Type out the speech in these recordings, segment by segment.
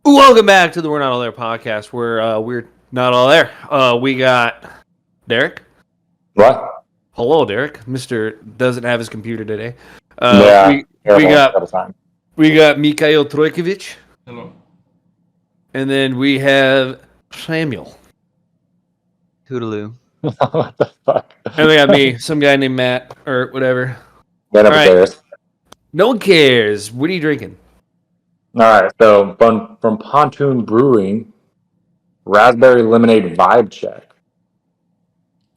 Welcome back to the We're Not All There podcast, where we're not all there. We got Derek. What? Hello, Derek. Mister doesn't have his computer today. Yeah, We got Mikhail Trojkovic. Hello. And then we have Samuel. Toodaloo. What the fuck? And we got me, some guy named Matt or whatever. That never All right. cares. No one cares. What are you drinking? All right, so from Pontoon Brewing, raspberry lemonade vibe check.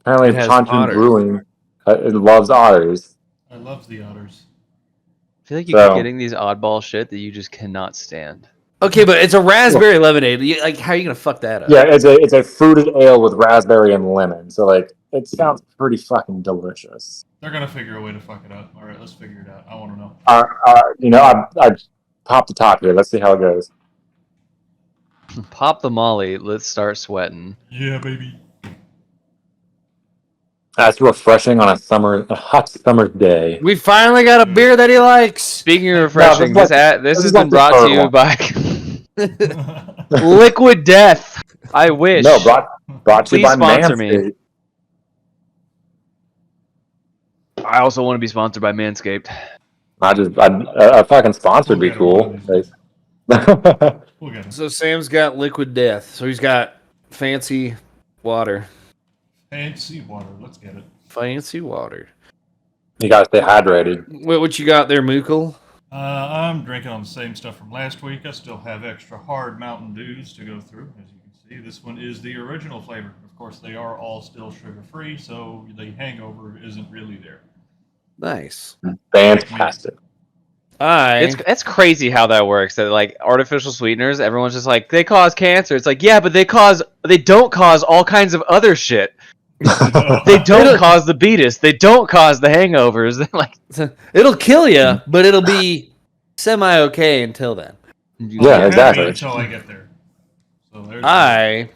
Apparently, It has Pontoon otter. Brewing it loves otters. I love the otters. I feel like you keep getting these oddball shit that you just cannot stand. Okay, but it's a raspberry lemonade. How are you gonna fuck that up? Yeah, it's a fruited ale with raspberry and lemon. So it sounds pretty fucking delicious. They're gonna figure a way to fuck it up. All right, let's figure it out. I want to know. I popped the top here. Let's see how it goes. Pop the molly. Let's start sweating. Yeah, baby. That's refreshing on a hot summer day. We finally got a beer that he likes. Speaking of refreshing, No, this has like been brought to you by Liquid Death. I wish. No, brought to you by sponsor me. Manscaped. I also want to be sponsored by Manscaped. A fucking sponsor would be cool. We'll get it. So Sam's got Liquid Death. So he's got fancy water. Fancy water. Let's get it. Fancy water. You gotta stay hydrated. What you got there, Mookle? I'm drinking on the same stuff from last week. I still have extra hard Mountain Dews to go through. As you can see, this one is the original flavor. Of course, they are all still sugar-free, so the hangover isn't really there. Nice. Fantastic. It's crazy how that works. That like artificial sweeteners, everyone's just like they cause cancer. It's like yeah, but they don't cause all kinds of other shit. They don't cause the beatus. They don't cause the hangovers. Like it'll kill you, but it'll be semi-okay until then. Yeah, exactly. Until I get there. So I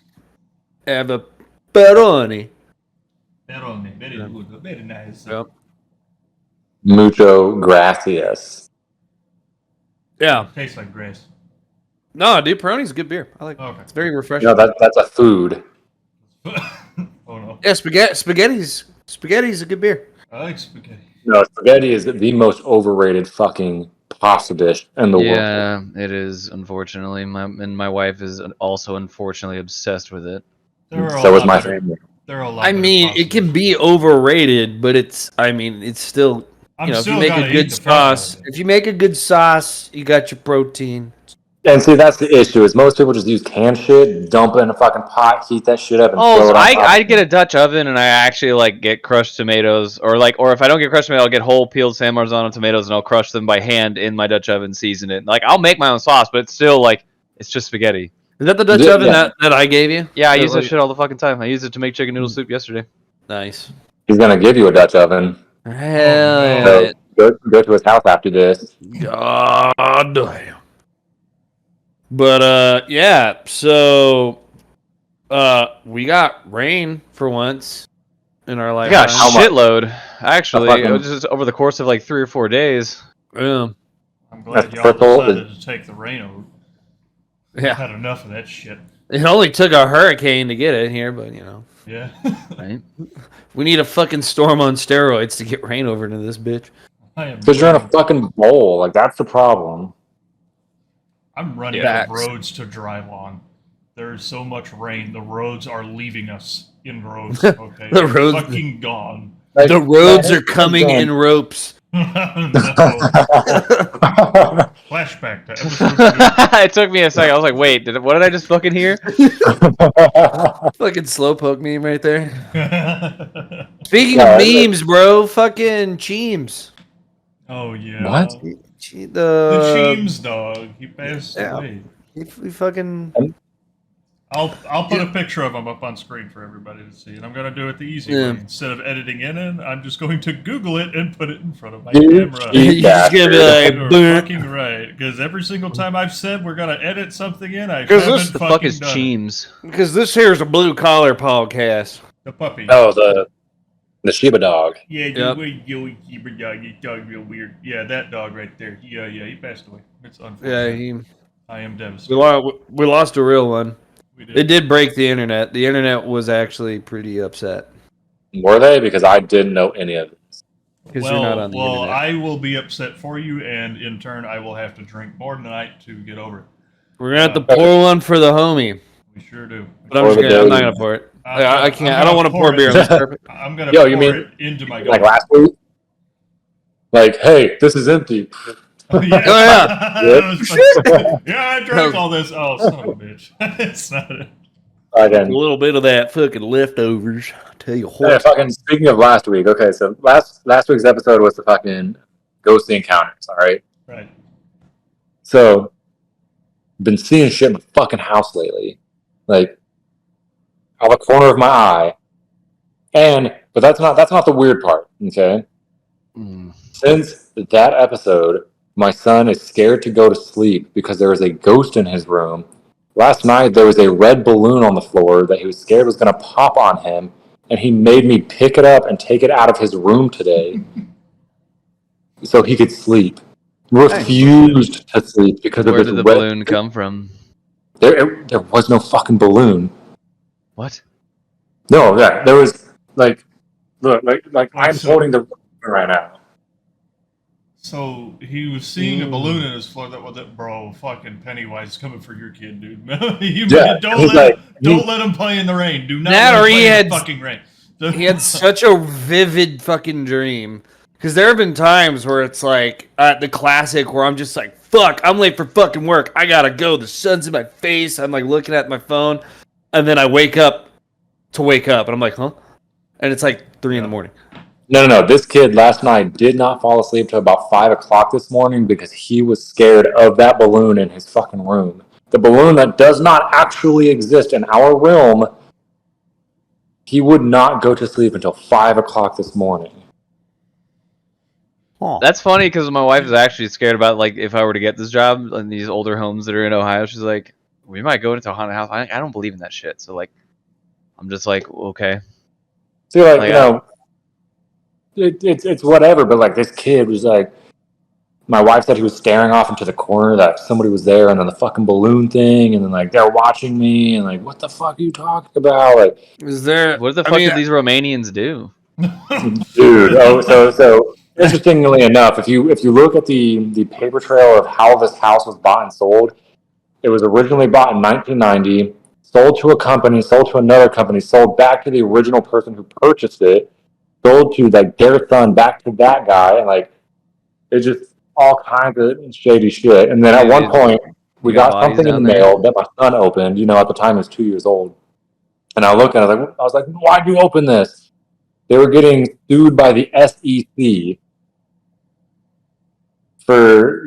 have a Peroni. Peroni. Very good. Very nice. Yep. Mucho gracias. Yeah. Tastes like grass. No, dude, Peroni's a good beer. I like it. Okay. It's very refreshing. No, that's a food. Oh no. Yeah, spaghetti's a good beer. I like spaghetti. No, spaghetti is the most overrated fucking pasta dish in the world. Yeah, it is. Unfortunately, my wife is also unfortunately obsessed with it. So is my family. I mean, it can be overrated, but it's still. If you make a good sauce, you got your protein. And see, that's the issue. Is most people just use canned shit, dump it in a fucking pot, heat that shit up, and throw it on top. I get a Dutch oven, and I actually get crushed tomatoes, or if I don't get crushed tomatoes, I'll get whole peeled San Marzano tomatoes, and I'll crush them by hand in my Dutch oven, season it. I'll make my own sauce, but it's still it's just spaghetti. Is that the Dutch oven that I gave you? Yeah, I use that shit all the fucking time. I used it to make chicken noodle soup yesterday. Nice. He's gonna give you a Dutch oven. Hell yeah. So go to his house after this. God damn. But yeah, so we got rain for once in our life. I got a shitload. Actually, it was just over the course of 3 or 4 days. Yeah. I'm glad y'all decided to take the rain over. Yeah. I've had enough of that shit. It only took a hurricane to get it here, but Yeah. Right? We need a fucking storm on steroids to get rain over into this bitch. Because you're in a fucking bowl. That's the problem. I'm running out of roads to drive on. There's so much rain. The roads are leaving us in roads. Okay, The roads fucking gone. The roads are coming in ropes. Flashback to episode 2. It took me a second. I was like, wait, what did I just fucking hear? Fucking slowpoke meme right there. Speaking of memes, bro, fucking Cheems. Oh yeah. What? The Cheems dog. He passed away. He fucking. I'll put a picture of him up on screen for everybody to see, and I'm gonna do it the easy way. Instead of editing in it, I'm just going to Google it and put it in front of my camera. You're just gonna be like, you're fucking right, because every single time I've said we're gonna edit something in, I haven't the fuck is done it. Cheems? Because this here's a blue collar podcast. The puppy. Oh, the Shiba dog. Yeah, Yep. you Shiba dog. You dog real weird. Yeah, that dog right there. Yeah, he passed away. It's unfortunate. Yeah, I am devastated. We lost a real one. We did. It did break the internet. The internet was actually pretty upset. Were they? Because I didn't know any of it. Because you're not on the internet. I will be upset for you, and in turn, I will have to drink more tonight to get over it. We're gonna have to pour one for the homie. We sure do. But I'm not gonna pour it. I can't. I don't want to pour beer on this carpet. I'm gonna pour it into my like last week? Like, hey, this is empty. Yeah, I drank all this. Oh, son of a bitch! It's not it. A little bit of that fucking leftovers. I'll tell you what. Yeah, fucking. Speaking of last week, okay, so last week's episode was the fucking ghosty encounters. All right. Right. So, been seeing shit in the fucking house lately, like out the corner of my eye, but that's not the weird part. Okay. Since that episode, my son is scared to go to sleep because there is a ghost in his room. Last night, there was a red balloon on the floor that he was scared was going to pop on him, and he made me pick it up and take it out of his room today so he could sleep. Refused to sleep because of this. Where did the balloon come from? There was no fucking balloon. What? No, yeah, there was like I'm holding the balloon right now. So he was seeing a balloon in his floor. That was it, bro. Fucking Pennywise is coming for your kid, dude. Don't let him play in the rain. Do not let him play in the fucking rain. He had such a vivid fucking dream. Because there have been times where it's like the classic where I'm just like, fuck, I'm late for fucking work. I gotta go. The sun's in my face. I'm like looking at my phone. And then I wake up. And I'm like, huh? And it's like 3 in the morning. No. This kid last night did not fall asleep till about 5 o'clock this morning because he was scared of that balloon in his fucking room. The balloon that does not actually exist in our realm. He would not go to sleep until 5 o'clock this morning. That's funny because my wife is actually scared about like if I were to get this job in these older homes that are in Ohio. She's like, we might go into a haunted house. I don't believe in that shit. So like, I'm just like, okay. See, it's whatever. But like this kid was like, my wife said he was staring off into the corner that somebody was there, and then the fucking balloon thing, and then like they're watching me, and like, what the fuck are you talking about? Like, what the fuck did these Romanians do? Dude, so interestingly enough, if you look at the paper trail of how this house was bought and sold, it was originally bought in 1990, sold to a company, sold to another company, sold back to the original person who purchased it, sold to like their son back to that guy, and like it's just all kinds of shady shit. And then at one point, we got something in the mail that my son opened. At the time he was 2 years old, and I looked and I was like, why'd you open this? They were getting sued by the SEC for,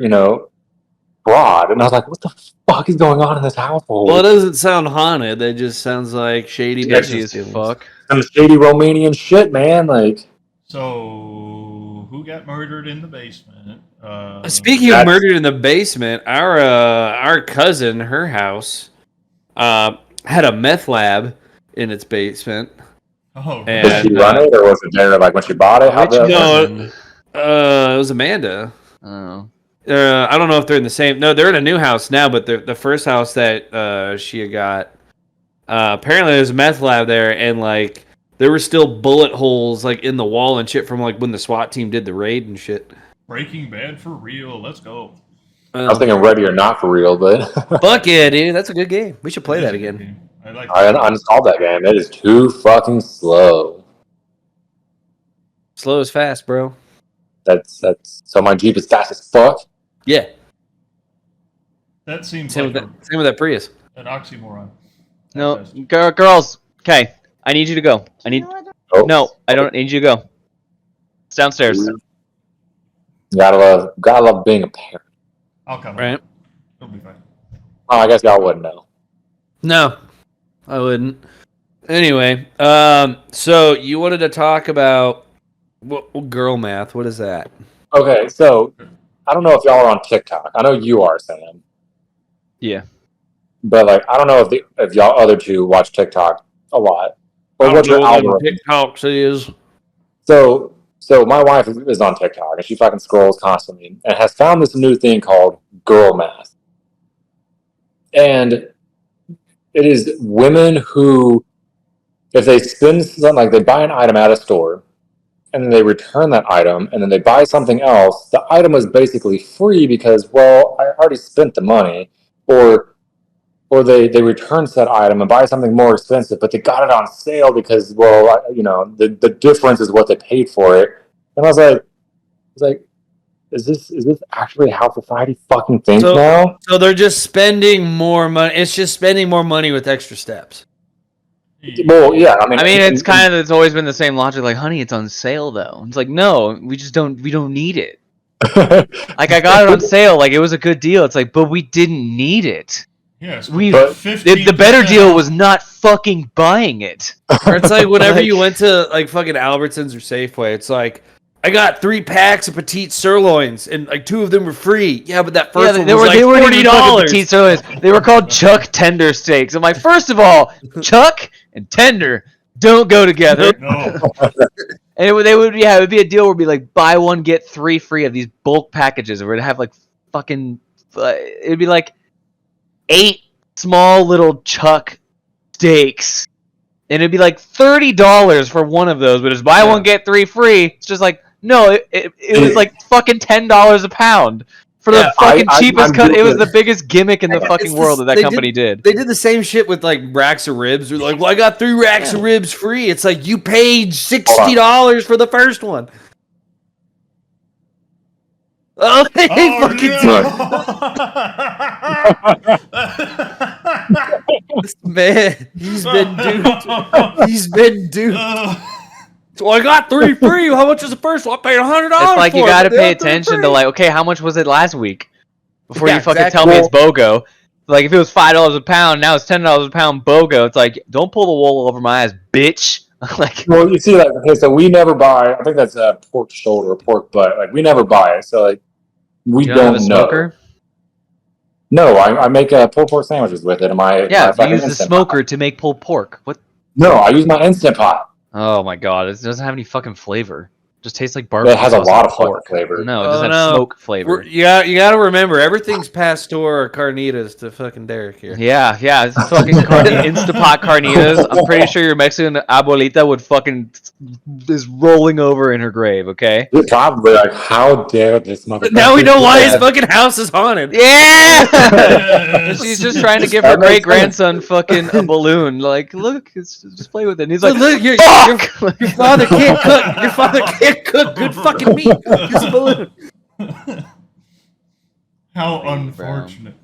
fraud. And I was like, what the fuck is going on in this household? Well, it doesn't sound haunted. It just sounds like shady as fuck. Some shady Romanian shit, man. Like, so who got murdered in the basement? Speaking of murdered in the basement, our cousin, her house, had a meth lab in its basement. Oh, and, did she run it, or was it there like when she bought it? It was Amanda. Oh. I don't know if they're in the same. No, they're in a new house now, but the first house that she had got, apparently there's a meth lab there, and like there were still bullet holes like in the wall and shit from like when the SWAT team did the raid and shit. Breaking Bad for real. Let's go. I was thinking Ready or Not for real, but fuck yeah, dude, that's a good game. We should play that again. I uninstalled that game. It is too fucking slow. Slow is fast, bro. That's so my Jeep is fast as fuck. Yeah. That seems same with that Prius. An oxymoron. No, girls. Okay, I need you to go. No, I don't need you to go. It's downstairs. Gotta love being a parent. I'll come. Right. It'll be fine. Oh, I guess y'all wouldn't know. No, I wouldn't. Anyway, so you wanted to talk about girl math. What is that? Okay, so I don't know if y'all are on TikTok. I know you are, Sam. Yeah. But like, I don't know if y'all other two watch TikTok a lot. Or what your algorithm TikTok is. So my wife is on TikTok and she fucking scrolls constantly and has found this new thing called girl math. And it is women who, if they spend something, like they buy an item at a store, and then they return that item, and then they buy something else, the item was basically free because, well, I already spent the money, or they return that item and buy something more expensive, but they got it on sale because, well, the difference is what they paid for it. And I was like, is this actually how society fucking thinks now? So they're just spending more money. It's just spending more money with extra steps. Well, yeah, I mean, it's always been the same logic. Like, honey, it's on sale though. It's like, no, we don't need it. Like, I got it on sale. Like, it was a good deal. It's like, but we didn't need it. Yes, the better deal was not fucking buying it. Or it's like whenever you went to like fucking Albertsons or Safeway, it's like, I got 3 packs of petite sirloins and like 2 of them were free. Yeah, but that first one was like $40. Petite sirloins. They were called Chuck Tender Steaks. I'm like, first of all, Chuck and Tender don't go together. No. And it would be a deal where it'd be like buy one get 3 free of these bulk packages, where it'd have like fucking it'd be like 8 small little Chuck steaks, and it'd be like $30 for one of those. But it's buy one get 3 free. It's just like, no, it was like fucking $10 a pound for the fucking cheapest cut. It was the biggest gimmick in the fucking world that company did. They did the same shit with like racks of ribs. They're like, well, I got 3 racks of ribs free. It's like, you paid $60 for the first one. Oh, this man, he's been duped. He's been duped. So I got 3 free. How much is the first one? I paid $100. It's like, you got to pay attention to like, okay, how much was it last week? Before you fucking tell me it's BOGO. Like, if it was $5 a pound, now it's $10 a pound BOGO. It's like, don't pull the wool over my eyes, bitch. Like, well, you see, like, okay, so we never buy. I think that's a pork shoulder or pork butt. Like, we never buy it. So like, we don't know. Smoker? No, I make pulled pork sandwiches with it. You use the smoker to make pulled pork. What? No, I use my Instant Pot. Oh my god, it doesn't have any fucking flavor. It just tastes like barbecue. It has a lot of pork flavor. No, it doesn't have smoke flavor. You got to remember, everything's Pastor or carnitas to fucking Derek here. Yeah, it's fucking Instapot carnitas. I'm pretty sure your Mexican abuelita would fucking is rolling over in her grave. Okay. You're probably like, how dare this motherfucker? Now we know why his fucking house is haunted. Yeah. She's just trying to give her great grandson fucking a balloon. Like, look, just play with it. And he's like, look, your father can't cook. Your father can't cook good fucking meat. Use a balloon. How unfortunate.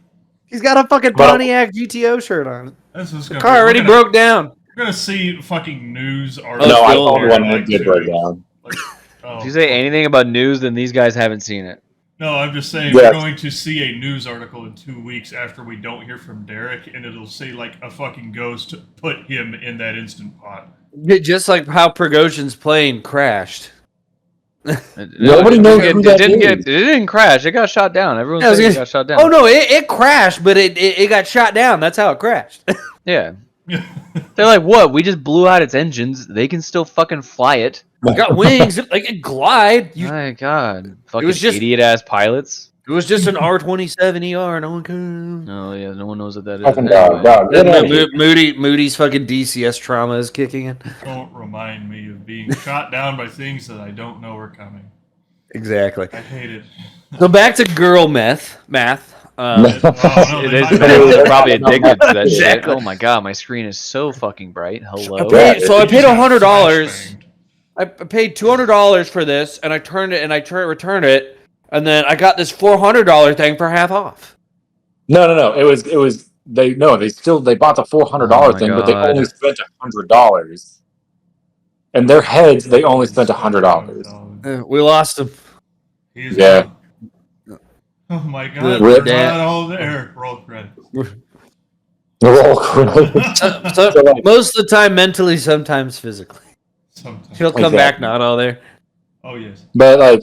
He's got a fucking Pontiac GTO shirt on. The car already broke down. We're gonna see fucking news articles. No, I told one that did break down. If you say anything about news, then these guys haven't seen it. No, I'm just saying we're going to see a news article in 2 weeks after we don't hear from Derek, and it'll say like a fucking ghost put him in that Instant Pot. Just like how Prigozhin's plane crashed. Nobody knows who that is. It didn't crash. It got shot down. Everyone says it got shot down. Oh no, it crashed, but it got shot down. That's how it crashed. Yeah. They're like, what? We just blew out its engines. They can still fucking fly it. It got wings. It can glide. My god. Fucking idiot-ass pilots. It was just an R-27ER. No one can. Oh yeah, no one knows what that is. Fucking God. Moody's fucking DCS trauma is kicking in. Don't remind me of being shot down by things that I don't know are coming. Exactly. I hate it. So back to girl math. It is probably addicted to that shit. Oh my god, my screen is so fucking bright. Hello. I paid $100. I paid $200 for this, and I turned it, and I returned it, and then I got this $400 thing for half off. No. It was they bought the $400 thing, but they only spent $100. In their heads, they only spent $100. We lost him. Yeah. Oh my god, we're not all there. Roll credits. So most of the time mentally, sometimes physically. Sometimes. He'll come back not all there. Oh yes. But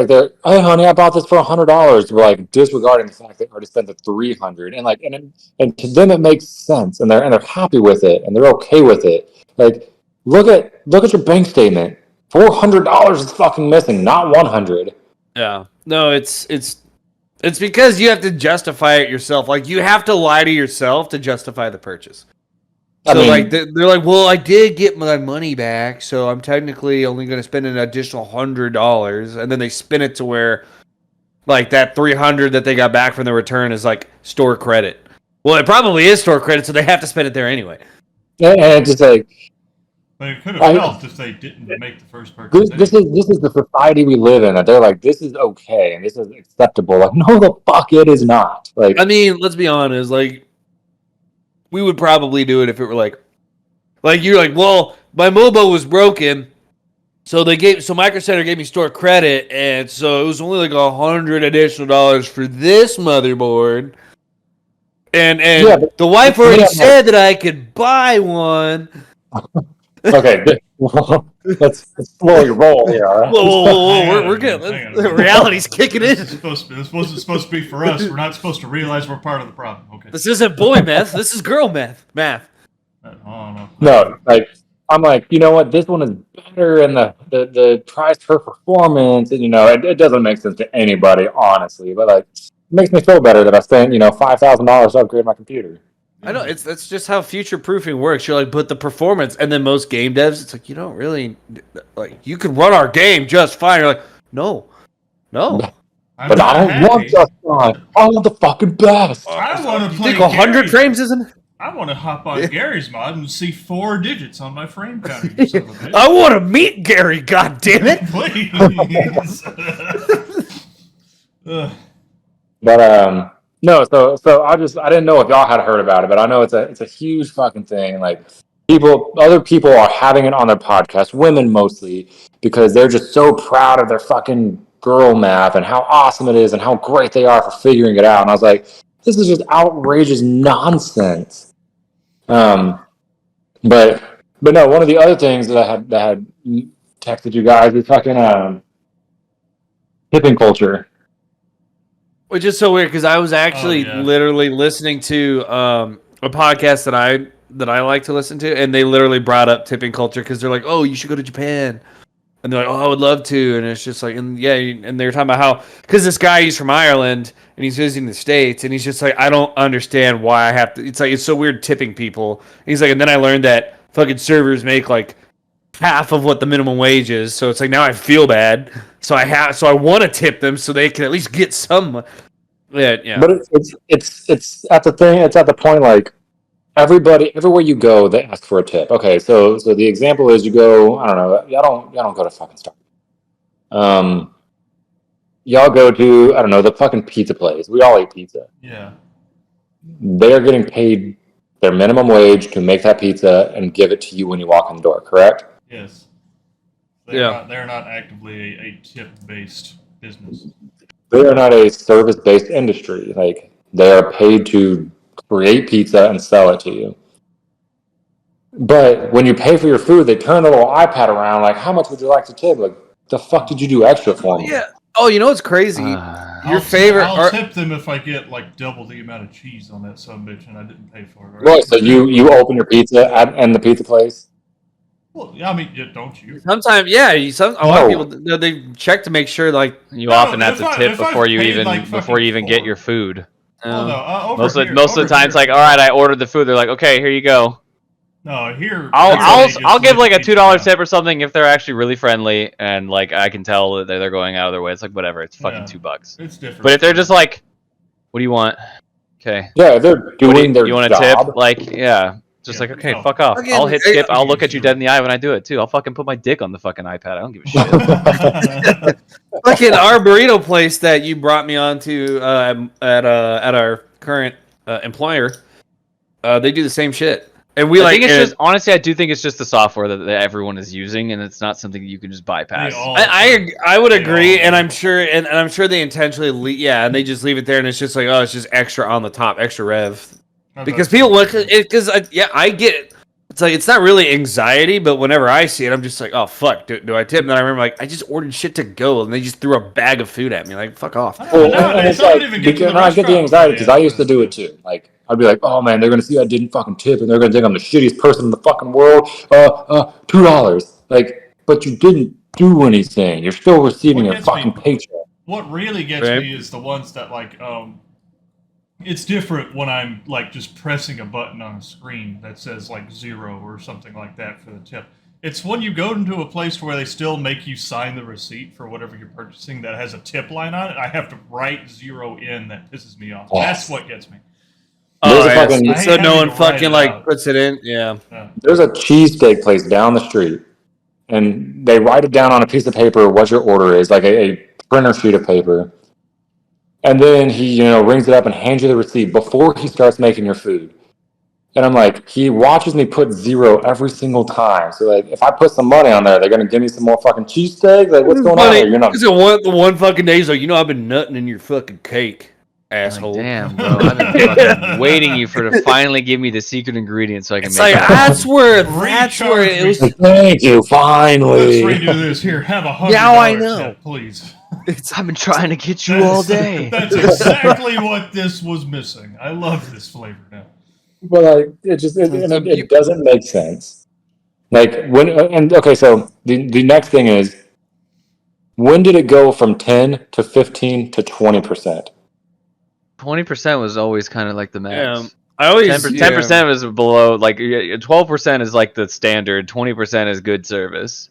they're, hey honey, I bought this for $100. We're like disregarding the fact they already spent the $300, and to them it makes sense, and they're happy with it, and they're okay with it. Like, look at your bank statement. $400 is fucking missing, not $100. Yeah. No, it's It's because you have to justify it yourself. Like, you have to lie to yourself to justify the purchase. So, like, they're like, well, I did get my money back, so I'm technically only going to spend an additional $100. And then they spin it to where, like, that $300 that they got back from the return is, like, store credit. Well, it probably is store credit, so they have to spend it there anyway. And it's just like... But it could have helped if they didn't make the first purchase. This is the society we live in. That they're like, this is okay and this is acceptable. Like, no, the fuck, it is not. Like, I mean, let's be honest. Like, we would probably do it if it were like you're like, well, my MOBA was broken, so Micro Center gave me store credit, and so it was only like $100 additional for this motherboard, and Yeah, the wife already said that I could buy one. Okay, let's slowly roll here. All right? Whoa, we're good. The reality's kicking in. This wasn't supposed to be for us. We're not supposed to realize we're part of the problem. Okay. This isn't boy math. This is girl math. No, like, I'm like, you know what? This one is better, and the price per performance, and it doesn't make sense to anybody, honestly. But like, it makes me feel better that I spent $5,000 to upgrade my computer. I know that's just how future proofing works. You're like, but the performance, and then most game devs, it's like, you don't really like, you could run our game just fine. You're like, no. But I don't want just fine. I want the fucking best. I want to play. You think 100 frames isn't? I want to hop on Gary's mod and see 4 digits on my frame counter. I want to meet Gary. God damn it! Please. But no, so I didn't know if y'all had heard about it, but I know it's a huge fucking thing. Like, other people are having it on their podcast, women mostly, because they're just so proud of their fucking girl math and how awesome it is and how great they are for figuring it out. And I was like, this is just outrageous nonsense. But no, one of the other things that I had texted you guys is fucking tipping culture. Which is so weird, because I was actually literally listening to a podcast that I like to listen to, and they literally brought up tipping culture because they're like, oh, you should go to Japan. And they're like, oh, I would love to. And it's just like, and they were talking about how, because this guy, he's from Ireland, and he's visiting the States, and he's just like, I don't understand why I have to, it's like, it's so weird tipping people. And he's like, and then I learned that fucking servers make like half of what the minimum wage is, so it's like, now I feel bad. So I want to tip them so they can at least get some. Yeah. But it's at the point, like, everywhere you go, they ask for a tip. Okay, so the example is, you go, I don't know, y'all don't go to fucking Starbucks. Y'all go to, I don't know, the fucking pizza place. We all eat pizza. Yeah. They are getting paid their minimum wage to make that pizza and give it to you when you walk in the door, correct? Yes. They're not actively a tip-based business. They are not a service-based industry. Like, they are paid to create pizza and sell it to you. But when you pay for your food, they turn a little iPad around, like, how much would you like to tip? Like, the fuck did you do extra for me? Yeah. Oh, you know what's crazy? I'll tip them if I get like double the amount of cheese on that sumbitch and I didn't pay for it. Right. So you open your pizza and the pizza place? Well, I mean, don't you? Sometimes, a lot of people, they check to make sure, like, you often have to tip before you even get your food. Most of the time, it's like, all right, I ordered the food. They're like, okay, here you go. No, here I'll give like a $2 tip or something if they're actually really friendly and like I can tell that they're going out of their way. It's like, whatever, it's fucking $2. It's different. But if they're just like, what do you want? Okay. Yeah, they're doing their job. You want a tip? Like, yeah. Just like, okay, fuck off. Again, I'll hit skip. I'll look at you dead in the eye when I do it too. I'll fucking put my dick on the fucking iPad. I don't give a shit. Like in our burrito place that you brought me on to at our current employer, they do the same shit. And I think it's just, honestly, I do think it's just the software that everyone is using, and it's not something you can just bypass. I would agree, and I'm sure, and I'm sure they intentionally, and they just leave it there, and it's just like, oh, it's just extra on the top, extra rev, because people look, because I get it. It's like, it's not really anxiety, but whenever I see it, I'm just like, oh fuck, do I tip? And then I remember, like, I just ordered shit to go, and they just threw a bag of food at me, like, fuck off. And it's like, I get the anxiety because I used to do it too. Like, I'd be like, oh man, they're gonna see I didn't fucking tip, and they're gonna think I'm the shittiest person in the fucking world. $2. Like, but you didn't do anything. You're still receiving your fucking paycheck. what really gets me is the ones that like it's different when I'm like just pressing a button on a screen that says like 0 or something like that for the tip. It's when you go into a place where they still make you sign the receipt for whatever you're purchasing that has a tip line on it. I have to write 0 in. That pisses me off. That's what gets me. So no one fucking like puts it in. Yeah. There's a cheesesteak place down the street, and they write it down on a piece of paper what your order is, like a printer sheet of paper. And then he, rings it up and hands you the receipt before he starts making your food. And I'm like, he watches me put 0 every single time. So like, if I put some money on there, they're gonna give me some more fucking cheesesteak. Like, what's going on here? You're not. The one fucking day he's like, I've been nutting in your fucking cake, asshole. Like, damn, bro, I've been fucking waiting you to finally give me the secret ingredient so I can make it. That's where it was. Thank you, finally. Let's redo this. Here, have $100. Now I know, tip, please. I've been trying to get you all day. That's exactly what this was missing. I love this flavor now. But like, it doesn't make sense. Like so the next thing is, when did it go from 10 to 15 to 20%? 20% was always kind of like the max. Yeah, I always 10% was below. Like 12% is like the standard. 20% is good service.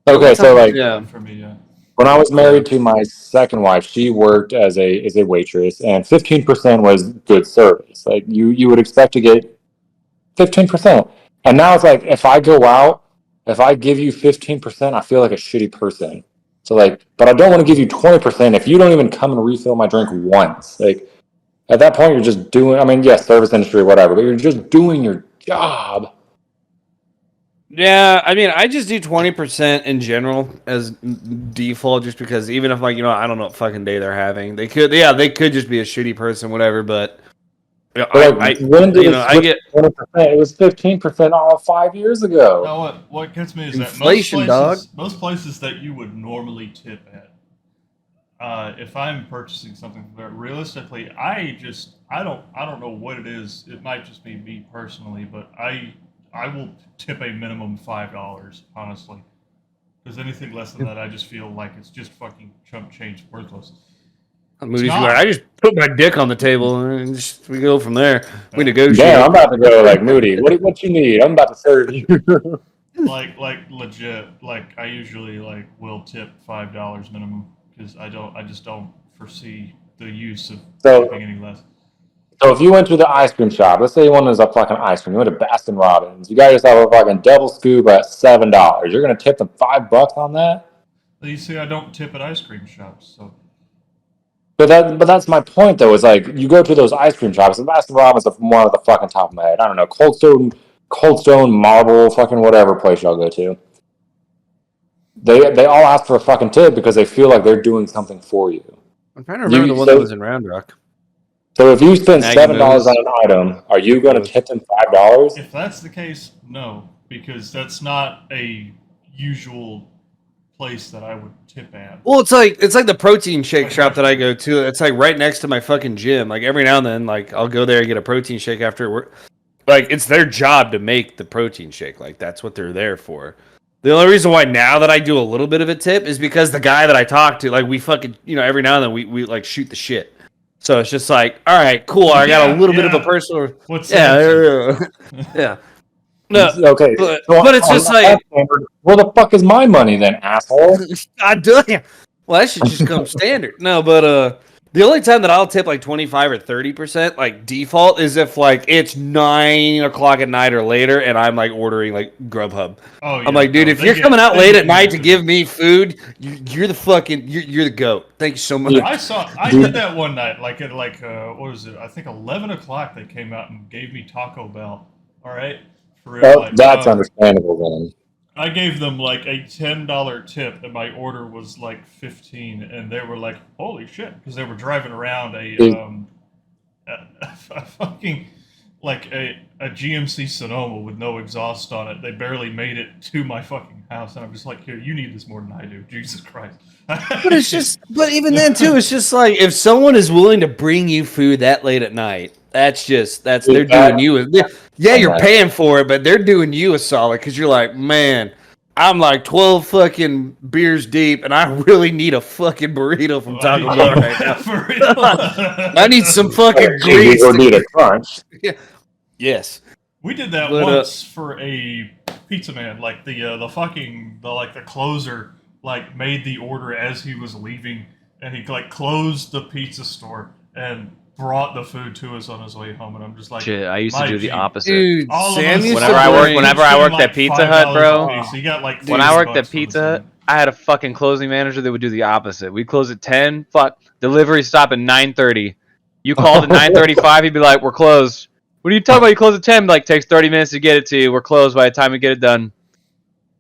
Okay, so like for me, yeah. When I was married to my second wife, she worked as a waitress, and 15% was good service. Like you would expect to get 15%. And now it's like, if I go out, if I give you 15%, I feel like a shitty person. So like, but I don't want to give you 20% if you don't even come and refill my drink once. Like, at that point, you're just doing, yes, service industry or whatever, but you're just doing your job. Yeah, I just do 20% in general as default, just because even if I don't know what fucking day they're having, they could just be a shitty person, whatever. But when did I get 20%? It was 15% all 5 years ago. No, what gets me is inflation, that most places that you would normally tip at, if I'm purchasing something there, realistically, I don't know what it is. It might just be me personally, but I will tip a minimum $5, honestly. Because anything less than that, I just feel like it's just fucking chump change, worthless. I just put my dick on the table and we go from there. We negotiate. Yeah, I'm about to go like Moody. What you need? I'm about to serve you. like legit. Like I usually will tip $5 minimum because I just don't foresee the use of tipping any less. So if you went to the ice cream shop, let's say you wanted a fucking ice cream, you went to Baskin Robbins, you got yourself a fucking double scoop at $7. You're gonna tip them $5 on that? Well, you see, I don't tip at ice cream shops, so. But that's my point though. Is like you go to those ice cream shops, and Baskin Robbins is one of the fucking top of my head. I don't know, Cold Stone, Marble, fucking whatever place y'all go to. They all ask for a fucking tip because they feel like they're doing something for you. I'm trying to remember the one that was in Round Rock. So if you spend $7 on an item, are you going to tip them $5? If that's the case, no, because that's not a usual place that I would tip at. Well, it's like the protein shake shop that I go to. It's like right next to my fucking gym. Like every now and then, like I'll go there and get a protein shake after work. Like it's their job to make the protein shake. Like that's what they're there for. The only reason why now that I do a little bit of a tip is because the guy that I talk to, like we fucking, every now and then we like shoot the shit. So it's just like, all right, cool. I got a little bit of a personal. What's that? Yeah. No, okay. But it's just like, where the fuck is my money then, asshole? God damn. Well, that should just come standard. No, but the only time that I'll tip like 25 or 30%, like default, is if like it's 9 o'clock at night or later, and I'm like ordering like Grubhub. Oh, yeah. I'm like, dude, if you're coming out late at night to give me food, you're the fucking, you're the goat. Thank you so much. I did that one night, like at what was it? I think 11 o'clock they came out and gave me Taco Bell. All right. That's understandable then. I gave them like a $10 tip, and my order was like $15, and they were like, "Holy shit!" Because they were driving around a fucking like a GMC Sonoma with no exhaust on it. They barely made it to my fucking house, and I'm just like, "Here, you need this more than I do." Jesus Christ! But even then too, it's just like if someone is willing to bring you food that late at night. They're doing you. Yeah, you're paying for it, but they're doing you a solid because you're like, man, I'm like 12 fucking beers deep, and I really need a fucking burrito from Taco Bell right now. For real. I need some fucking grease. Or need a crunch. Yes. We did that once for a pizza man. Like the closer like made the order as he was leaving, and he like closed the pizza store and brought the food to us on his way home. And I'm just like, shit, I used to do the opposite. Dude, Sam used whenever I worked at Pizza Hut, bro. So you got like when I worked at Pizza Hut, I had a fucking closing manager that would do the opposite. We'd close at 10. Fuck, delivery stop at 9:30. You called at 9:35, he'd be like, "We're closed." What are you talking about? You close at 10. Like, takes 30 minutes to get it to you. We're closed by the time we get it done.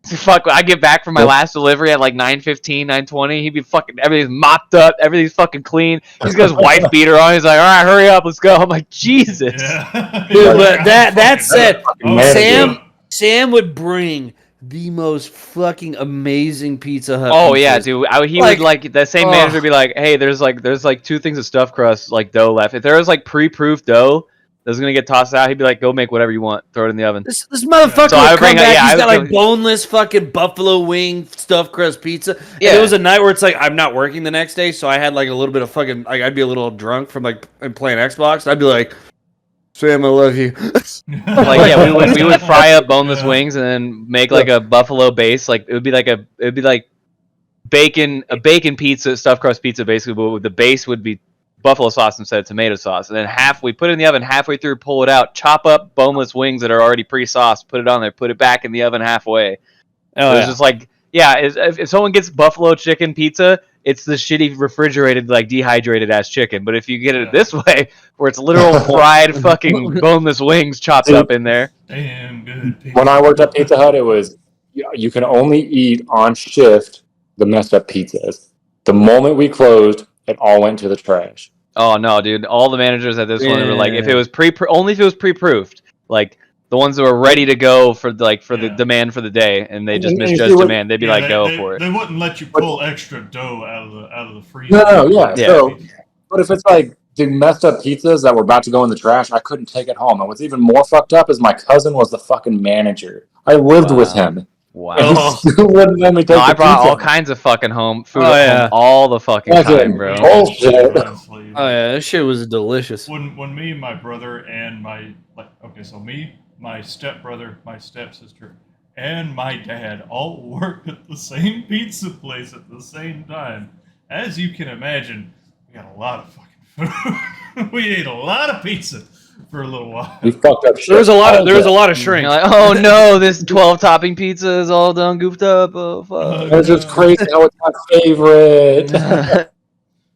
Fuck, I get back from my last delivery at like 9:15, 9:20. He'd be fucking, everything's mopped up, everything's fucking clean. He's got his wife beater on. He's like, all right, hurry up, let's go. I'm like, Jesus. Yeah. Dude, but that said, Oh, Sam would bring the most fucking amazing Pizza Hut. Oh pizzas. yeah, dude. He would like the same manager would be like, hey, there's like 2 things of stuffed crust, like dough left. If there was like pre-proof dough that's gonna get tossed out, he'd be like, go make whatever you want, throw it in the oven. This motherfucker So I would would come bring- back. yeah, He's I got would like go- boneless fucking buffalo wing stuffed crust pizza. And Yeah. there was a night where it's like I'm not working the next day, so I had like a little bit of fucking like I'd be a little drunk from like playing Xbox. And I'd be like, Sam, I love you. Like yeah, we would fry up boneless wings and then make like a buffalo base. Like it would be like bacon pizza, stuffed crust pizza basically, but the base would be buffalo sauce instead of tomato sauce. And then we put it in the oven, halfway through, pull it out, chop up boneless wings that are already pre-sauced, put it on there, put it back in the oven halfway. Oh, It was just like, yeah, if someone gets buffalo chicken pizza, it's the shitty refrigerated, like dehydrated ass chicken. But if you get it this way, where it's literal fried fucking boneless wings chopped up in there. Damn good pizza. When I worked at Pizza Hut, it was you can only eat on shift the messed up pizzas. The moment we closed, it all went to the trash. Oh no, dude! All the managers at this one were like, if it was only if it was pre-proofed, like the ones that were ready to go for the demand for the day, and they just misjudged demand, they'd be like, go for it. They wouldn't let you pull extra dough out of the freezer. No, yeah. So, but if it's like the messed up pizzas that were about to go in the trash, I couldn't take it home. And what's even more fucked up is my cousin was the fucking manager. I lived with him. Wow. And he still wouldn't let me take I the brought pizza. all kinds of fucking food home all the fucking time, bro. Bullshit. Oh yeah, that shit was delicious. When me and my brother and my stepbrother, my stepsister, and my dad all worked at the same pizza place at the same time. As you can imagine, we got a lot of fucking food. We ate a lot of pizza for a little while. We fucked up shit. There was a lot of shrink. You're like, oh no, this 12 topping pizza is all done goofed up. Oh fuck. It's just crazy how it's my favorite.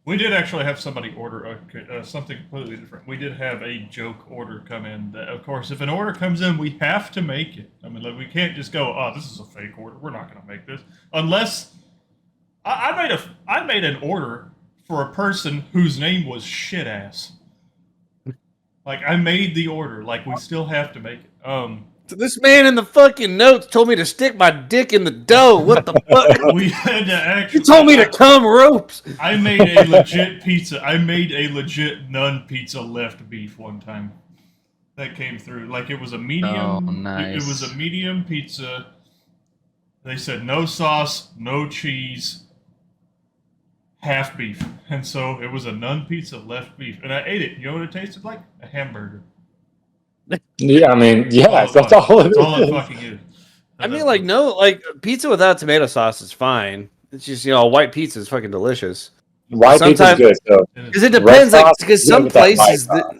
We did actually have somebody order something completely different. We did have a joke order come in. That, of course, if an order comes in, we have to make it. I mean, like, we can't just go, "Oh, this is a fake order. We're not going to make this," unless I made an order for a person whose name was shit ass. Like, I made the order. Like, we still have to make it. This man in the fucking notes told me to stick my dick in the dough. What the fuck? We had to actually. You told me to cum ropes. I made a legit pizza. I made a legit none pizza left beef one time. That came through. Like, it was a medium. Oh, nice. It was a medium pizza. They said no sauce, no cheese, half beef. And so it was a none pizza left beef. And I ate it. You know what it tasted like? A hamburger. Yeah, I mean, yes, that's all it is. That's all it fucking is. I mean, like pizza without tomato sauce is fine. It's just white pizza is fucking delicious. White pizza's good, so because it depends, like because some with that white places, sauce.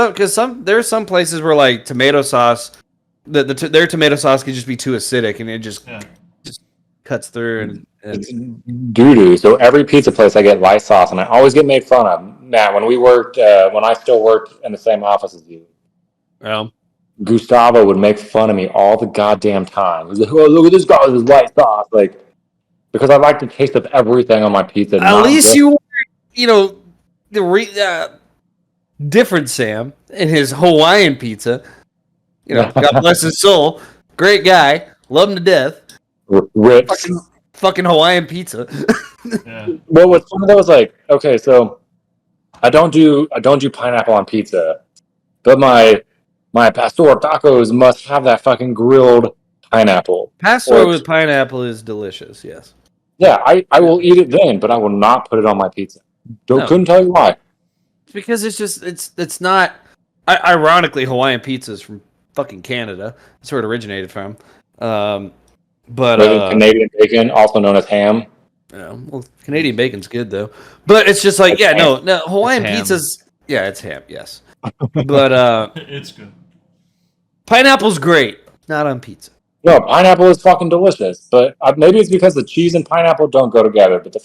because some there's some places where like tomato sauce, their tomato sauce can just be too acidic and it just cuts through and it's doo-doo. So every pizza place I get white sauce, and I always get made fun of. Matt, when I still worked in the same office as you, Gustavo would make fun of me all the goddamn time. He's like, "Oh, look at this guy with his white sauce," like because I like the taste of everything on my pizza. At least the different Sam and his Hawaiian pizza. God bless his soul. Great guy, love him to death. Rips. Fucking Hawaiian pizza. Yeah. Well, what's one of those like? Okay, so I don't do pineapple on pizza, but my pastor tacos must have that fucking grilled pineapple. Pasta Or- with pineapple is delicious. Yes. Yeah, I will eat it then, but I will not put it on my pizza. No. Couldn't tell you why. Because it's just it's not. Ironically, Hawaiian pizza is from fucking Canada. That's where it originated from. But Canadian bacon, also known as ham. yeah, well, Canadian bacon's good though. But it's just like no Hawaiian pizza's it's ham. Yes, but It's good. pineapple's great. Not on pizza. No, pineapple is fucking delicious, but maybe it's because the cheese and pineapple don't go together. But the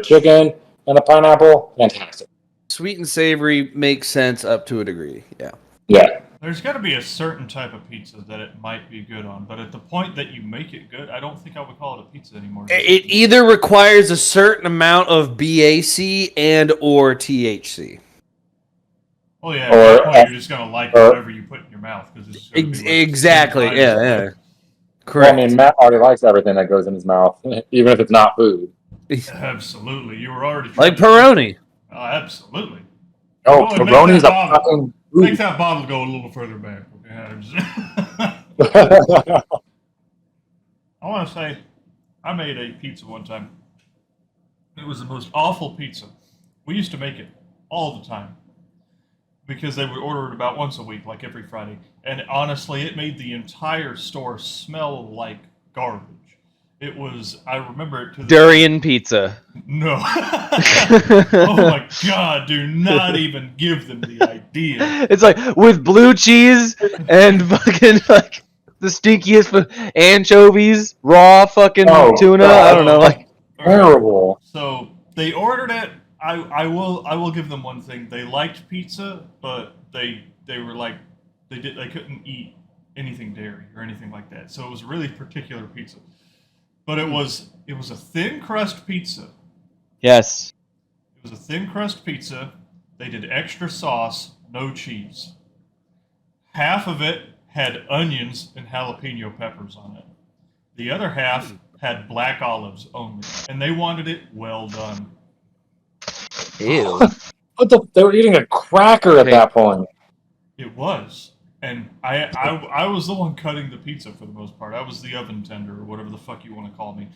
chicken and the pineapple, fantastic. Sweet and savory makes sense up to a degree. Yeah. Yeah. There's got to be a certain type of pizza that it might be good on, but at the point that you make it good, I don't think I would call it a pizza anymore. It either requires a certain amount of BAC and or THC. Oh yeah, at that point you're just gonna like whatever you put in your mouth because it's exactly. Yeah. Well, Correct. I mean, Matt already likes everything that goes in his mouth, even if it's not food. Absolutely, you were already like Peroni. Oh, absolutely. Oh, Peroni's a fucking food. Make that bottle go a little further back. Okay? I want to say, I made a pizza one time. It was the most awful pizza. We used to make it all the time because they would order it about once a week, like every Friday. And honestly, it made the entire store smell like garbage. It was, I remember it to the Durian pizza. No. Oh my god, do not even give them the idea. It's like with blue cheese and fucking like the stinkiest anchovies, raw fucking tuna. God. I don't know, like terrible. So they ordered it. I will give them one thing. They liked pizza, but they were like they couldn't eat anything dairy or anything like that. So it was a really particular pizza. But it was a thin crust pizza. yes. It was a thin crust pizza. They did extra sauce, no cheese. Half of it had onions and jalapeno peppers on it. The other half had black olives only, and they wanted it well done. Ew. They were eating a cracker at that point. It was. And I was the one cutting the pizza for the most part. I was the oven tender or whatever the fuck you want to call me.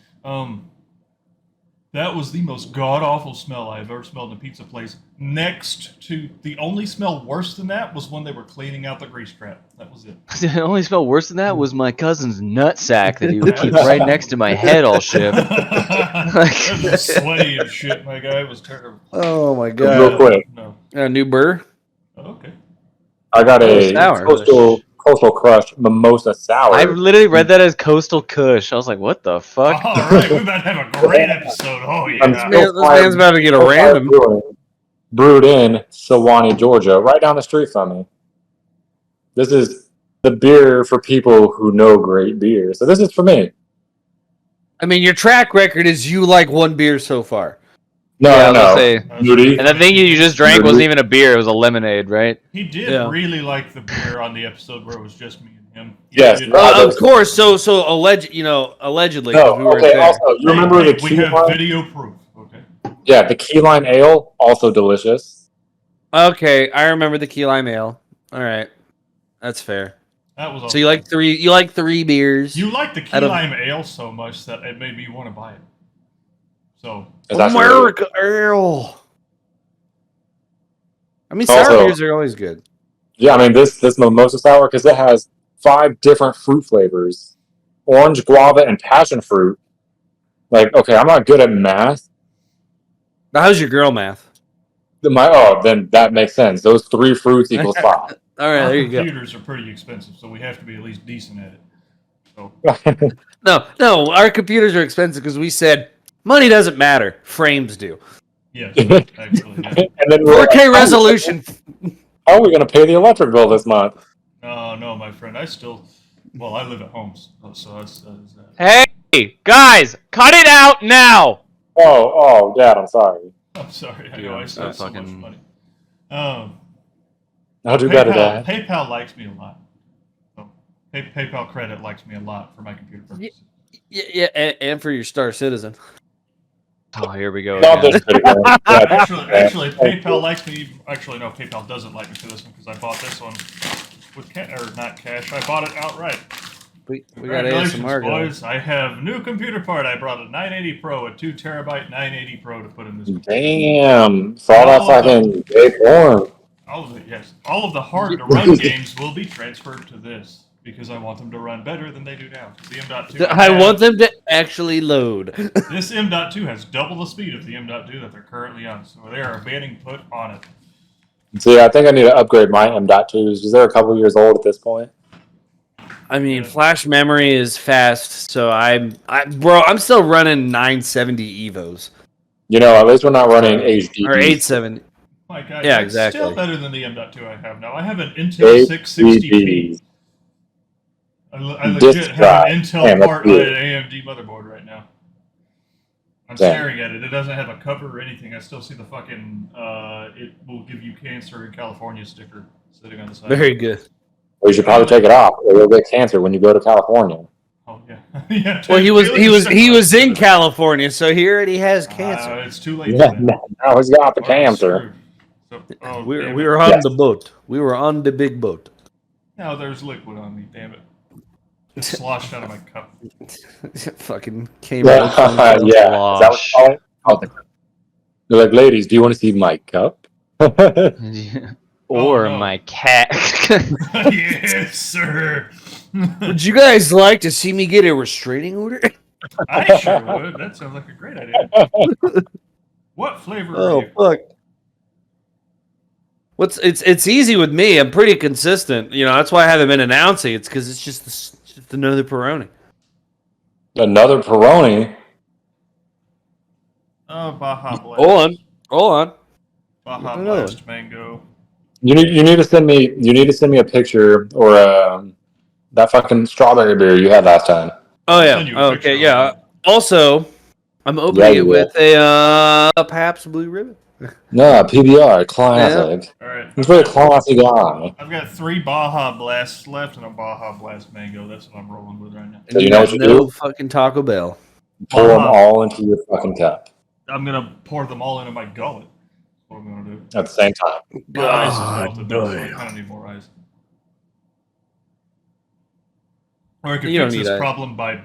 That was the most god-awful smell I've ever smelled in a pizza place. Next to the only smell worse than that was when they were cleaning out the grease trap. That was it. The only smell worse than that was my cousin's nutsack that he would keep right next to my head all shift. It was sweaty and shit, my guy. It was terrible. Oh my Real god. quick, No. New burr. Okay. I got a sour. coastal crush mimosa sour. I literally read that as Coastal Kush. I was like, what the fuck? All right, we're about to have a great episode. Oh yeah. This man's about to get a random. Brewed in Sewanee, Georgia, right down the street from me. This is the beer for people who know great beer. So this is for me. I mean, your track record is you like one beer so far. No, Yeah, I was no. gonna say. Moody. And the thing you just drank wasn't even a beer; it was a lemonade, right? He did really like the beer on the episode where it was just me and him. Yes, of course. So allegedly. No, we were okay. there. Also, you remember the we key have lime? video proof. Okay. Yeah, the key lime ale, also delicious. Okay, I remember the key lime ale. All right, that's fair. That was. So you like three? You like 3 beers? You like the key lime ale so much that it made me want to buy it. So America ale. I mean, sour beers are always good. Yeah, I mean this mimosa sour because it has 5 different fruit flavors: orange, guava, and passion fruit. Like, okay, I'm not good at math. Now, how's your girl math? Then that makes sense. Those 3 fruits equals 5. All right, our there you go. computers are pretty expensive, so we have to be at least decent at it. So No, our computers are expensive because we said money doesn't matter, frames do. yes, actually. Yeah. And then 4K resolution. How are we going to pay the electric bill this month? No, my friend. I live at home, so that's that. Hey, guys, cut it out now! Oh, Dad, I'm sorry. I'm sorry. I know I spent so much money. I'll do better, Dad. PayPal likes me a lot. So, PayPal credit likes me a lot for my computer purposes. Yeah, and for your Star Citizen. Oh, here we go. No, Again. this is pretty good. Actually, PayPal likes me. Actually, no, PayPal doesn't like me for this one because I bought this one with not cash. I bought it outright. We got Congratulations, ASMR going. boys. I have new computer part. I brought a 980 Pro, a 2 terabyte 980 Pro to put in this computer. Damn. Saw that fucking big porn. All of the hard-to-run games will be transferred to this because I want them to run better than they do now. The M.2 I want them to actually load. This M.2 has double the speed of the M.2 that they're currently on, so they are being put on it. See, I think I need to upgrade my M.2s because they're a couple years old at this point. I mean, flash memory is fast, so I'm still running 970 Evos. You know, at least we're not running HD. Or 870. My God, yeah, it's exactly. Still better than the M.2 I have now. I have an Intel 660p. I legit have an Intel part on an AMD motherboard right now. I'm staring at it. It doesn't have a cover or anything. I still see the fucking it will give you cancer in California sticker sitting on the side. Very good. Well, you should probably take it off. You'll get cancer when you go to California. Oh yeah. Yeah. Well, he was in California, so he already has cancer. It's too late. Yeah, now he's got the cancer. So, we were on the boat. We were on the big boat. Now there's liquid on me. Damn it! It sloshed out of my cup. Fucking came out. Yeah, is that what you call it? Oh, they're like, ladies, do you want to see my cup? Or my cat. Yes, sir. Would you guys like to see me get a restraining order? I sure would. That sounds like a great idea. What flavor are you? Fuck. It's easy with me. I'm pretty consistent. You know, that's why I haven't been announcing. It's because it's just another Peroni. Another Peroni? Oh, Baja Blast. Hold on. Baja Blast mango. You need to send me a picture or that fucking strawberry beer you had last time. Oh yeah. Okay. Yeah. Also, I'm opening it with a Pabst Blue Ribbon. No, PBR, classic. Yeah. All right. He's very classy guy. I've got 3 Baja Blasts left and a Baja Blast mango. That's what I'm rolling with right now. So you know what you do? Fucking Taco Bell. Pour them all into your fucking cup. I'm gonna pour them all into my gullet. That's what I'm gonna do. At the same time. My ice is melted though, so I kind of need more ice. Or I could fix this problem by.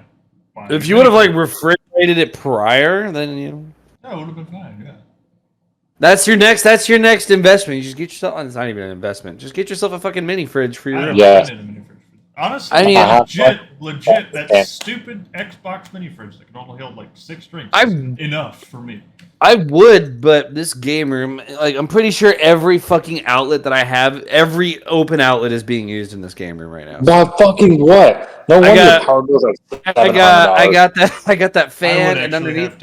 If you would have like refrigerated it prior, then you know. That would have been fine. Yeah. That's your next investment. You just get yourself. It's not even an investment. Just get yourself a fucking mini fridge for your room. Yeah. Honestly, I mean, legit, that stupid Xbox mini fridge that can only hold like 6 drinks is enough for me. I would, but this game room, like, I'm pretty sure every fucking outlet that I have, every open outlet is being used in this game room right now. But fucking what? No wonder your power bills are $700. I got that fan, and underneath,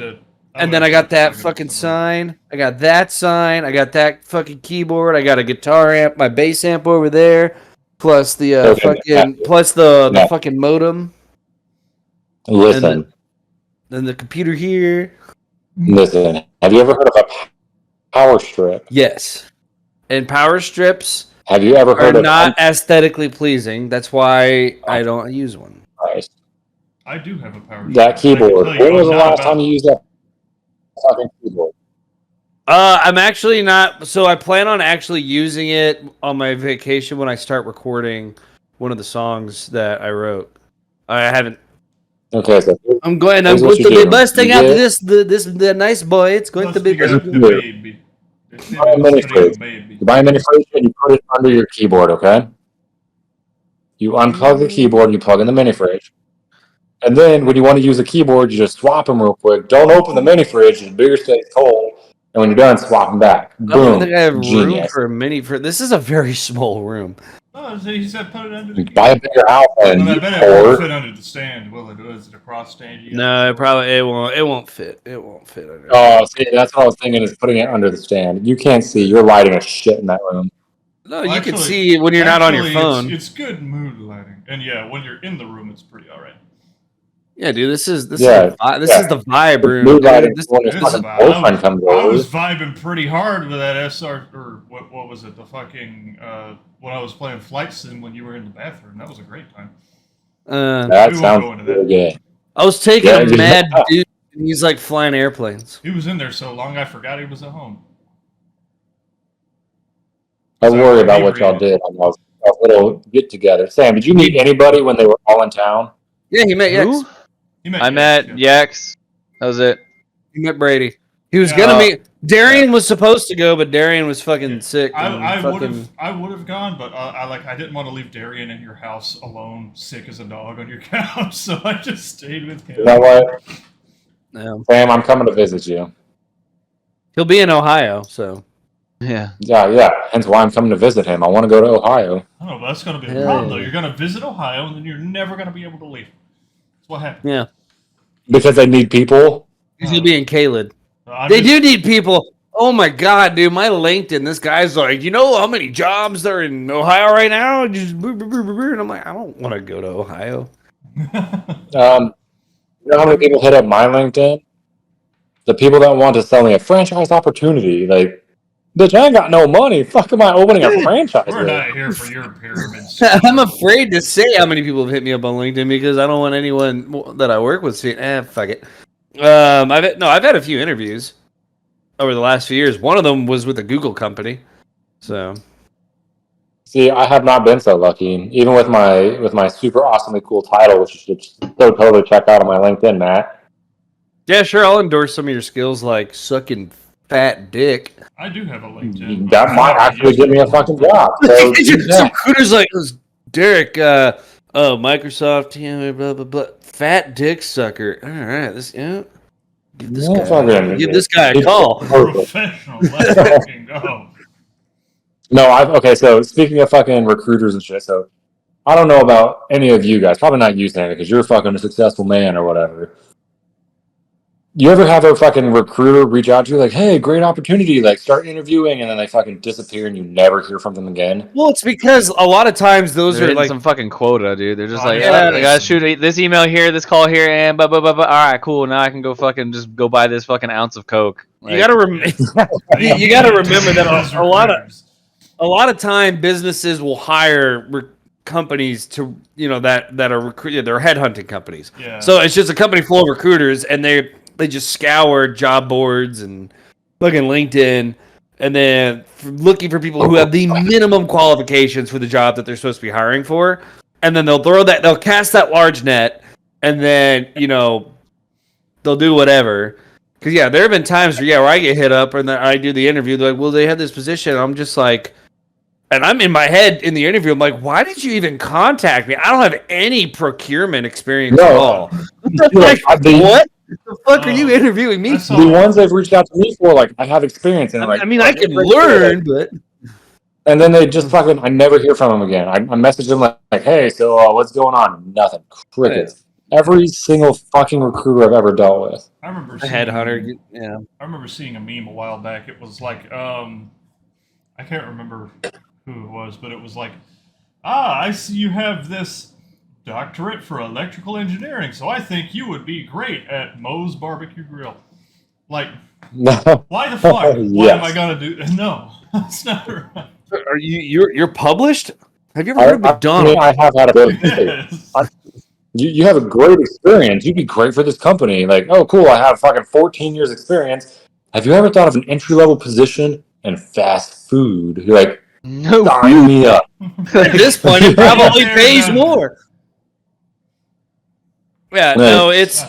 and then I got that fucking sign. I got that sign. I got that fucking keyboard. I got a guitar amp, my bass amp over there. Plus the the fucking modem. Listen. Then the computer here. Listen. Have you ever heard of a power strip? Yes. And power strips have you ever heard are not aesthetically pleasing. That's why I don't use one. Nice. I do have a power strip. That keyboard. When was the last time you used that fucking keyboard? I'm actually not. So I plan on actually using it on my vacation when I start recording one of the songs that I wrote. I haven't. Okay, so I'm going to be busting out the nice boy. It's going to be baby. You buy a mini fridge and you put it under your keyboard. Okay. You unplug the keyboard. You plug in the mini fridge. And then when you want to use the keyboard, you just swap them real quick. Don't open the mini fridge. The beer stays cold. And when you're done, swap them back. Boom. I don't think I have room for a mini fridge. This is a very small room. Oh, so he said put it under the keyboard. Buy a bigger house and I bet it won't fit under the stand. Will it? Is it a cross stand? No, it won't fit. It won't fit under. Oh, see, that's what I was thinking is putting it under the stand. You can't see. You're lighting a shit in that room. No, you can see when you're not on your phone. It's good mood lighting, and yeah, when you're in the room, it's pretty alright. Yeah, dude, this is the vibe room. Mood lighting. I was vibing pretty hard with that SR or what was it? The fucking when I was playing Flight Sim when you were in the bathroom. That was a great time. That sounds good. I was taking a mad dude, and he's like flying airplanes. He was in there so long, I forgot he was at home. I worry about what y'all did. a little get together. Sam, did you meet anybody when they were all in town? Yeah, he met Who? Yex. I met Yex. That was it. He met Brady. He was gonna meet. Darian was supposed to go, but Darian was fucking sick. I would have gone, but I didn't want to leave Darian in your house alone, sick as a dog on your couch, so I just stayed with him. You know what? Yeah. Sam, I'm coming to visit you. He'll be in Ohio, so. Yeah. Yeah. Hence why I'm coming to visit him. I want to go to Ohio. I don't know, but that's going to be the problem, though. You're going to visit Ohio, and then you're never going to be able to leave. That's what happened. Yeah. Because they need people? He'll be in Caled. They do need people. Oh my god, dude! My LinkedIn. This guy's like, you know how many jobs are in Ohio right now? And I'm like, I don't want to go to Ohio. You know how many people hit up my LinkedIn? The people that want to sell me a franchise opportunity. Like, bitch, I ain't got no money. Fuck am I opening a franchise? We're not here for your pyramids. I'm afraid to say how many people have hit me up on LinkedIn because I don't want anyone that I work with saying, fuck it. I've had a few interviews over the last few years. One of them was with a Google company. So, see, I have not been so lucky. Even with my super awesomely cool title, which you should so totally check out on my LinkedIn, Matt. Yeah, sure. I'll endorse some of your skills, like sucking fat dick. I do have a LinkedIn. That might actually get me a fucking job. So, some recruiters like Derek. Microsoft, blah blah blah. Fat dick sucker. All right, give this guy a call. Professional. Let's fucking go. No, so speaking of fucking recruiters and shit, so I don't know about any of you guys, probably not you, Sandy, because you're fucking a successful man or whatever. You ever have a fucking recruiter reach out to you like, hey, great opportunity, like start interviewing, and then they fucking disappear and you never hear from them again? Well, it's because a lot of times those They're are like some fucking quota, dude. They're just like, yeah, I gotta shoot this email here, this call here, and blah blah blah blah. All right, cool. Now I can go fucking just go buy this fucking ounce of coke. Like, you gotta remember that a lot of time businesses will hire companies to that are they're headhunting companies. Yeah. So it's just a company full of recruiters, and they just scour job boards and fucking LinkedIn, and then looking for people who have the minimum qualifications for the job that they're supposed to be hiring for, and then they'll cast that large net, and then they'll do whatever. Because there have been times where I get hit up and then I do the interview. They're like, well, they had this position. I'm just like, and I'm in my head in the interview. I'm like, why did you even contact me? I don't have any procurement experience at all. Like, what? The fuck are you interviewing me for? The ones they've reached out to me for, like, I have experience in. Like, I can learn, but. And then they just fucking, I never hear from them again. I message them like, hey, so what's going on? Nothing. Crickets. Every single fucking recruiter I've ever dealt with. I remember a headhunter. Yeah. I remember seeing a meme a while back. It was like, I can't remember who it was, but it was like, I see you have this doctorate for electrical engineering, so I think you would be great at Moe's Barbecue Grill. Like, why the fuck? Why am I gonna do? No, that's not right. Are you're published? Have you ever heard of McDonald's? I have had a bit. You have a great experience. You'd be great for this company. Like, oh, cool. I have fucking 14 years experience. Have you ever thought of an entry-level position in fast food? You're like, no, sign me up. At this point, it probably pays more. Yeah, no, it's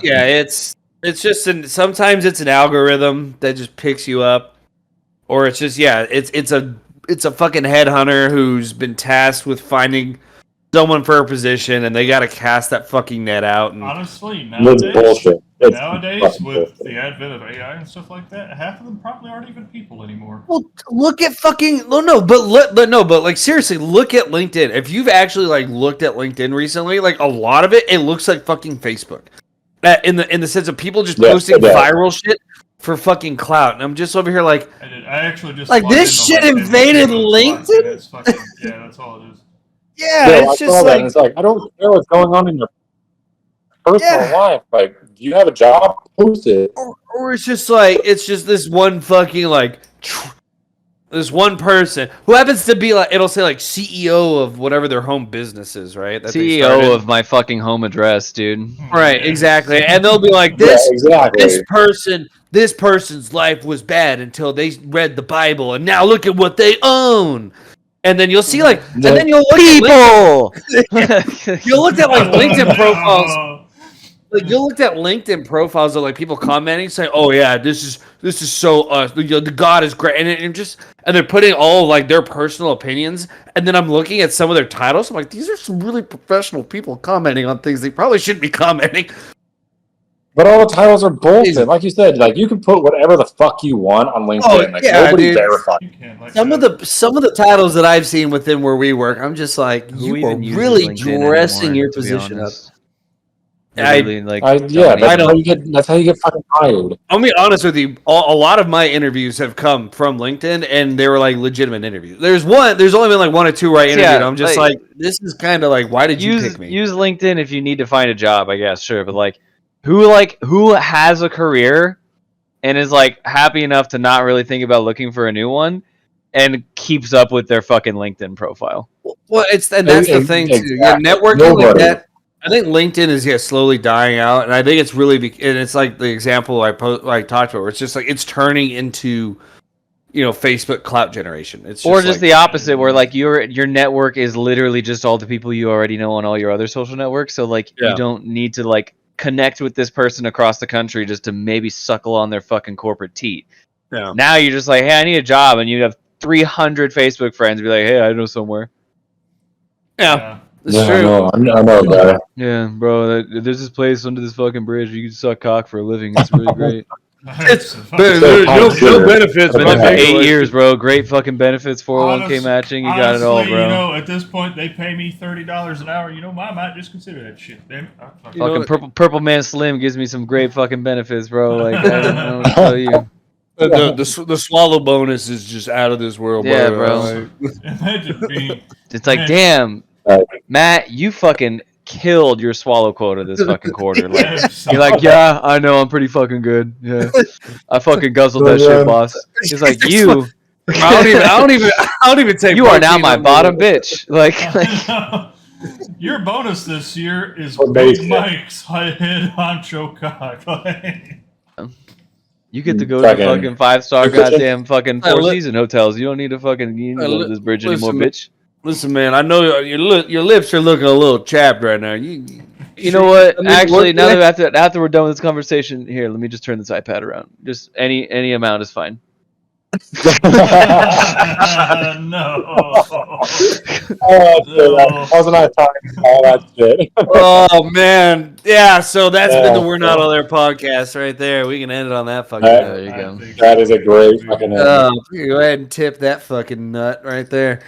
just sometimes it's an algorithm that just picks you up, or it's just it's a fucking headhunter who's been tasked with finding someone for a position, and they got to cast that fucking net out. And honestly, nowadays with the advent of AI and stuff like that, half of them probably aren't even people anymore. Well, look at fucking but like seriously, look at LinkedIn. If you've actually like looked at LinkedIn recently, like a lot of it looks like fucking Facebook. In the sense of people just posting viral shit for fucking clout, and I'm just over here like, I actually just like this shit invaded LinkedIn. That's all it is. Yeah, it's just like it's like I don't care what's going on in your personal life. Like, do you have a job? Post it. Or it's just this one fucking like this one person who happens to be like, it'll say like CEO of whatever their home business is, right? That CEO of my fucking home address, dude. Right, exactly. And they'll be like, this person's life was bad until they read the Bible, and now look at what they own. And then you'll see like, and then you'll look people. you'll look at like LinkedIn profiles. Oh. Like you'll look at LinkedIn profiles of like people commenting, saying, "Oh yeah, this is so us. The God is great," and they're putting all like their personal opinions. And then I'm looking at some of their titles. I'm like, these are some really professional people commenting on things they probably shouldn't be commenting. But all the titles are bullshit. Like you said, like you can put whatever the fuck you want on LinkedIn. Oh, like yeah, nobody dude. verifies. You can't, like Some of the titles that I've seen within where we work, I'm just like, Who you are even uses really LinkedIn dressing anymore, your to be position up. honest? Literally, like, Yeah, don't even- that's how you get fucking hired. I'll be honest with you. A lot of my interviews have come from LinkedIn, and they were like legitimate interviews. There's only been like one or two where I interviewed. Yeah, I'm just like, this is kind of like, why did you pick me? Use LinkedIn if you need to find a job, I guess, sure. But who has a career and is like happy enough to not really think about looking for a new one and keeps up with their fucking LinkedIn profile? Well, that's the thing too. Exactly. Yeah, networking Nobody. like that. I think LinkedIn is slowly dying out, and I think it's really and it's like the example I talked about, where it's just like it's turning into, Facebook clout generation. It's Or just like, the opposite, where like your network is literally just all the people you already know on all your other social networks. So like Yeah. you don't need to like connect with this person across the country just to maybe suckle on their fucking corporate teat. Yeah. Now you're just like, hey, I need a job, and you have 300 Facebook friends be like, hey, I know somewhere. Yeah. It's Yeah, true. I know that. Yeah, bro, there's this place under this fucking bridge. You can suck cock for a living. It's really great. It's It's no benefits. Been but there for I'm 8 years, bro. Great fucking benefits, 401k matching. You got it all, honestly, bro. at this point, they pay me $30 an hour. I might just consider that shit. Damn it. Fucking purple man Slim gives me some great fucking benefits, bro. Like I don't know what to tell you. The swallow bonus is just out of this world. Yeah, bro. Imagine being. It's like, damn, Matt, you fucking killed your swallow quota this fucking quarter. Like, you're like, yeah, I know, I'm pretty fucking good. Yeah, I fucking guzzled that shit, boss. He's like, you. I don't even take. You are now protein my on bottom the- bitch. Like Your bonus this year is What Big base? Mike's head honcho cock. you get to go Fucking- to fucking 5-star Nutrition? goddamn fucking Hey, Four li- Season hotels. You don't need to fucking go to this bridge anymore, listen, bitch. Listen, man. I know your lips are looking a little chapped right now. You know what? Actually, now that after we're done with this conversation, here, let me just turn this iPad around. Just any amount is fine. No. Wasn't I talking all that shit? Oh man, yeah. So that's been the Yeah. We're Not All There podcast right there. We can end it on that fucking. There you go. That is a great fucking. Go ahead and tip that fucking nut right there.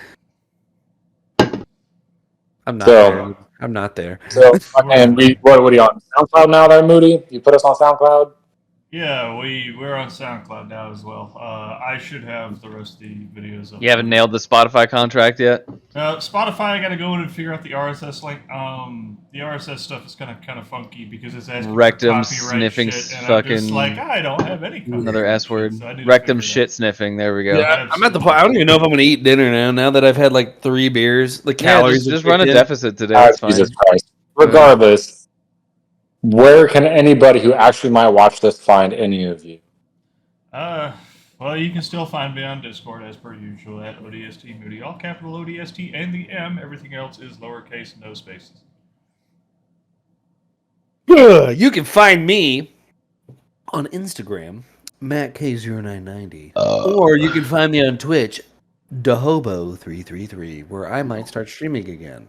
I'm not there. Dude. I'm not there. So, and what are you on SoundCloud now, there, Moody? You put us on SoundCloud? Yeah, we're on SoundCloud now as well. I should have the rest of the videos up. You haven't nailed the Spotify contract yet? Spotify, I got to go in and figure out the RSS link. The RSS stuff is kind of funky because it's asking Rectum for copyright sniffing shit, and fucking- I'm just like, I don't have any copyright Another S word. shit, so I need to Rectum figure it shit sniffing. There we go. Yeah, I'm at the point. I don't even know if I'm gonna eat dinner now. Now that I've had like 3 beers, the Yeah, calories just run a in. deficit today. It's fine. Jesus Christ. Regardless, where can anybody who actually might watch this find any of you? Well, you can still find me on Discord as per usual at ODST Moody, all capital ODST and the M. Everything else is lowercase, no spaces. You can find me on Instagram, MattK0990, or you can find me on Twitch, Dahobo333, where I might start streaming again.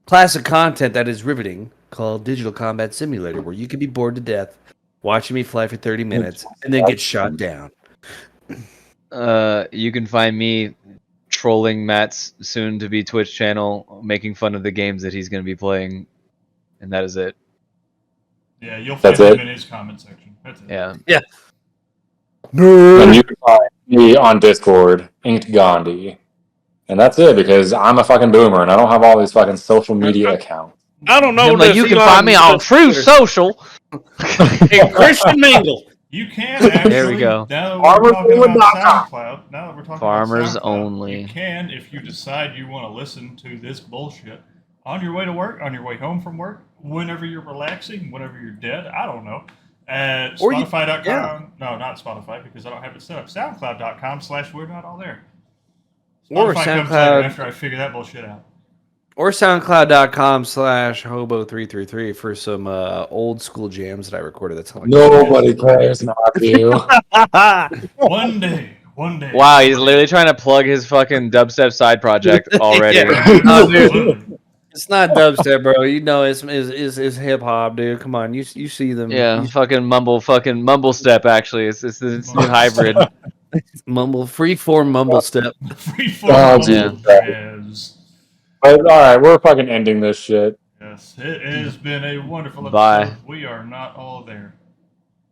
Classic content that is riveting called Digital Combat Simulator, where you can be bored to death watching me fly for 30 minutes and then get shot down. You can find me trolling Matt's soon-to-be Twitch channel, making fun of the games that he's going to be playing, and that is it. Yeah, you'll find him in his comment section. That's it. Yeah. And you can find me on Discord, Inked Gandhi. And that's it, because I'm a fucking boomer and I don't have all these fucking social media accounts. I don't know. Like, you can find me on True Social. Hey, Christian Mingle. You can actually. There we go. Now that we're talking about SoundCloud, Farmers only. You can, if you decide you want to listen to this bullshit on your way to work, on your way home from work, whenever you're relaxing, whenever you're dead. I don't know. At Spotify.com. No, not Spotify because I don't have it set up. SoundCloud.com/We're Not All There. Or Spotify comes later SoundCloud. after I figure that bullshit out. Or SoundCloud.com/hobo333 for some old school jams that I recorded. That's how Nobody cares, Matthew. One day. Wow, he's literally trying to plug his fucking dubstep side project already. Yeah. Oh, dude. Absolutely. It's not dubstep, bro. You know it's hip hop, dude. Come on, you see them. Yeah, You fucking mumble step. Actually, it's this new hybrid. freeform mumble step. Freeform Jesus jazz. But all right, we're fucking ending this shit. Yes, it has been a wonderful episode. Bye. We are not all there.